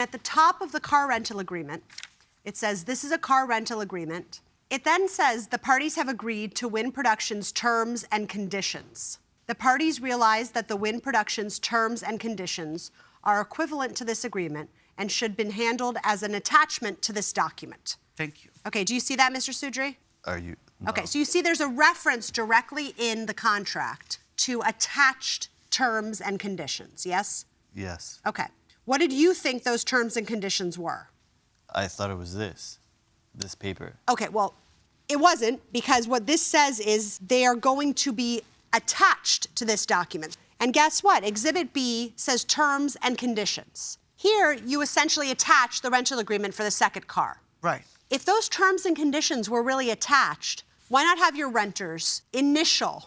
at the top of the car rental agreement, it says, this is a car rental agreement. It then says the parties have agreed to Wynn Productions' terms and conditions. The parties realize that the Wynn Productions' terms and conditions are equivalent to this agreement and should be handled as an attachment to this document. Thank you. Okay, do you see that, Mr. Sudri? No. Okay, so you see there's a reference directly in the contract to attached terms and conditions, yes? Yes. Okay. What did you think those terms and conditions were? I thought it was this paper. Okay, well, it wasn't, because what this says is they are going to be attached to this document. And guess what? Exhibit B says terms and conditions. Here, you essentially attach the rental agreement for the second car. Right. If those terms and conditions were really attached, why not have your renters initial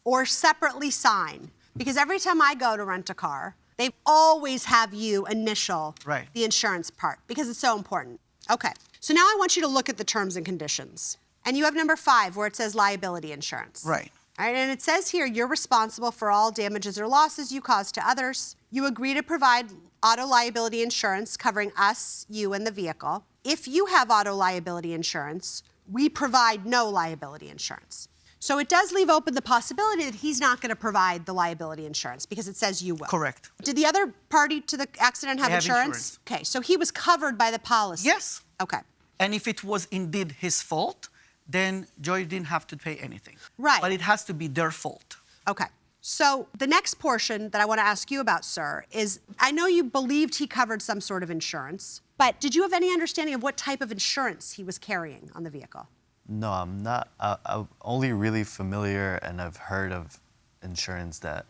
or separately sign? Because every time I go to rent a car, they always have you initial the insurance part because it's so important. Okay, so now I want you to look at the terms and conditions. And you have number 5 where it says liability insurance. Right. All right, and it says here, you're responsible for all damages or losses you cause to others. You agree to provide auto liability insurance covering us, you, and the vehicle. If you have auto liability insurance, we provide no liability insurance. So it does leave open the possibility that he's not going to provide the liability insurance because it says you will. Correct. Did the other party to the accident have insurance? Okay, so he was covered by the policy. Yes. Okay. And if it was indeed his fault, then Joy didn't have to pay anything. Right. But it has to be their fault. Okay. So the next portion that I want to ask you about, sir, is I know you believed he covered some sort of insurance, but did you have any understanding of what type of insurance he was carrying on the vehicle? No, I'm not. I'm only really familiar, and I've heard of insurance that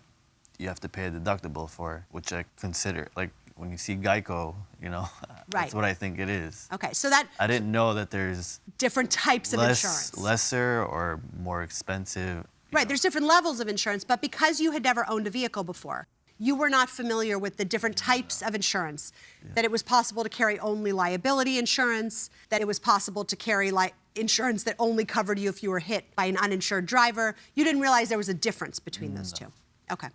you have to pay a deductible for, which I consider, like, when you see Geico, you know, that's what I think it is. Okay, so that... I didn't know that there's... different types of insurance. Lesser or more expensive. Right, there's different levels of insurance, but because you had never owned a vehicle before, you were not familiar with the different types of insurance, that it was possible to carry only liability insurance, that it was possible to carry insurance that only covered you if you were hit by an uninsured driver. You didn't realize there was a difference between those two. Okay.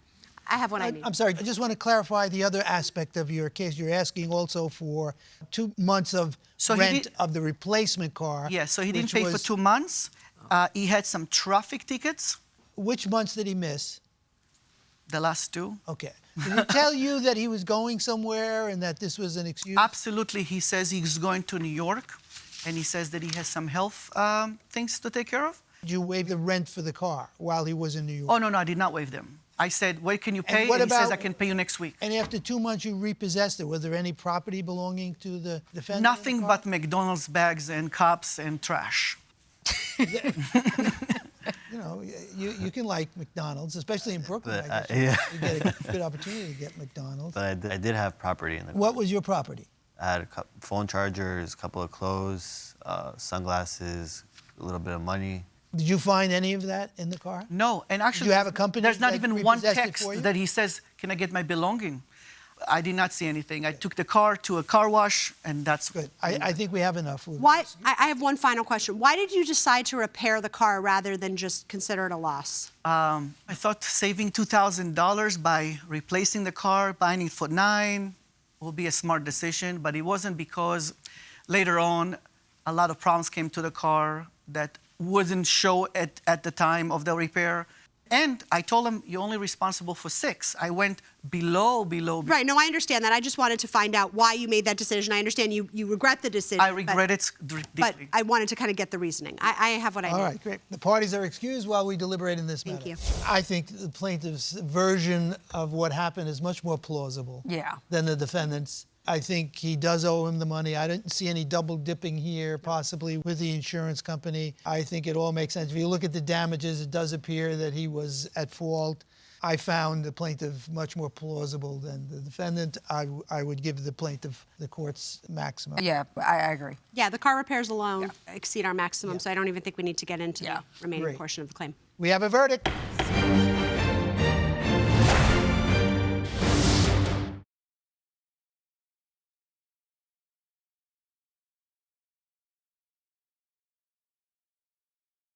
I have what I need. I'm sorry, I just want to clarify the other aspect of your case. You're asking also for 2 months of rent of the replacement car. Yes, so he didn't pay for 2 months. He had some traffic tickets. Which months did he miss? The last 2. Okay. Did he tell you that he was going somewhere and that this was an excuse? Absolutely. He says he's going to New York, and he says that he has some health things to take care of. Did you waive the rent for the car while he was in New York? Oh, no, I did not waive them. I said, wait, can you pay? And he says, I can pay you next week. And after 2 months, you repossessed it. Was there any property belonging to the defendant? Nothing but McDonald's bags and cups and trash. You know, you can like McDonald's, especially in Brooklyn. But, I guess you get a good opportunity to get McDonald's. But I did have property in the car. What was your property? I had phone chargers, a couple of clothes, sunglasses, a little bit of money. Did you find any of that in the car? No, and actually, Did you have a company there's not that even one repossessed it text for you? that he says, can I get my belonging? I did not see anything. I took the car to a car wash, and that's good. I think we have enough. Why? I have one final question. Why did you decide to repair the car rather than just consider it a loss? I thought saving $2,000 by replacing the car, buying it for $9,000, will be a smart decision, but it wasn't, because later on, a lot of problems came to the car that wouldn't show at the time of the repair. And I told him, you're only responsible for 6. I went below. Right, no, I understand that. I just wanted to find out why you made that decision. I understand you regret the decision. I regret it deeply. But I wanted to kind of get the reasoning. I have what I need. All right, great. The parties are excused while we deliberate in this matter. Thank you. I think the plaintiff's version of what happened is much more plausible than the defendant's. I think he does owe him the money. I didn't see any double dipping here, possibly with the insurance company. I think it all makes sense. If you look at the damages, it does appear that he was at fault. I found the plaintiff much more plausible than the defendant. I would give the plaintiff the court's maximum. Yeah, I agree. Yeah, the car repairs alone exceed our maximum, so I don't even think we need to get into the remaining Great. portion of the claim. We have a verdict.